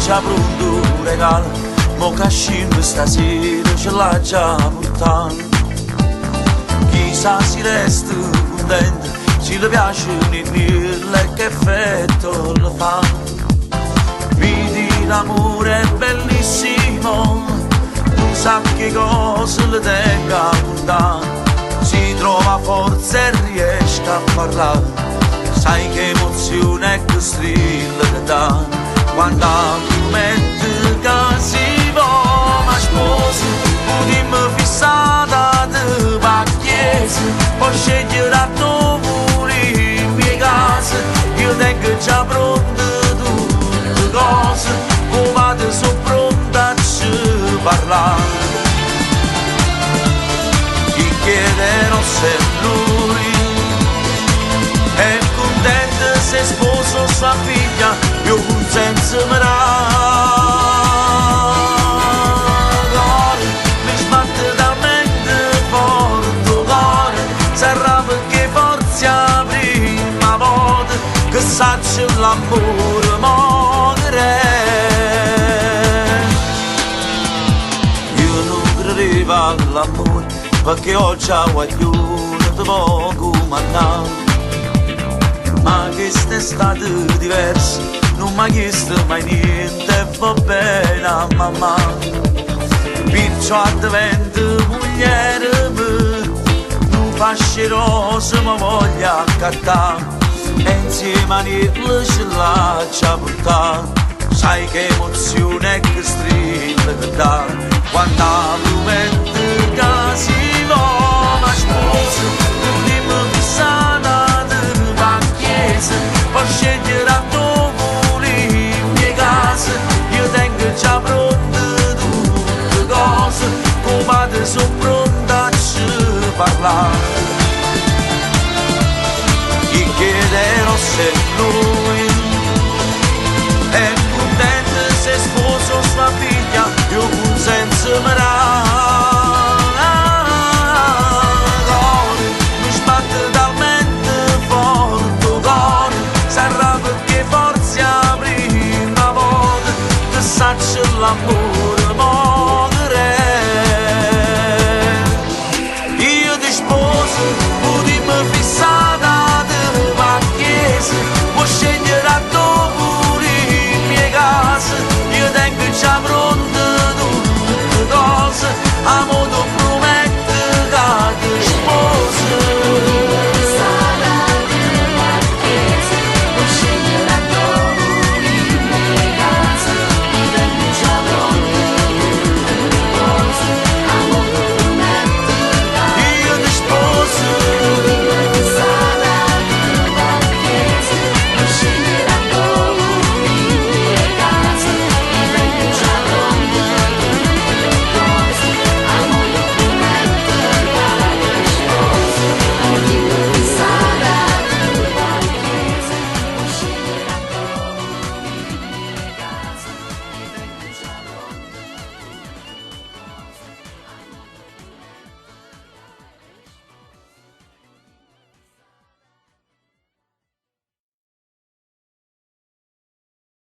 già pronto un regalo, mo che scende stasera ce l'ha già portato. Chissà si resta contento, se le piace il miele e che effetto le fa. Vedi l'amore è bellissimo, non sa che cosa le tenga a contare. Si trova forza e riesce a parlare, sai che emozione è che strilla che dà. Quando mette che si va, ma sposa, dimmi fissata di pacchiese, poi scegliere a dove in mia casa, io tengo già pronte tutte cose, come te sono pronta a ci parlare. Chi chiederò se lui è contento se sposo sua figlia, io consenso mi dà. Cuore, mi sbatte talmente forte cuore, sarà perché forza prima volta che saccio l'amore morire. Io non credevo all'amore, perché oggi a guaglione ti poco mannare. Ma quest'estate diversa, non mi ha chiesto mai niente e va bene a mamma. Perciò divento mogliere per, non fasce rose ma voglia accattare, e insieme a dirle ce l'ha già portata. Sai che emozione è che strilla che dà, quando la mette che si va, ma sposa, non dimmi fissata di pacchiese, poi scegliere a dove in mia casa, io tengo già pronte tutte cose, come te sono pronta a ci parlare. Chi chiederò se lui è contento se sposo sua figlia, io consenso mi dà.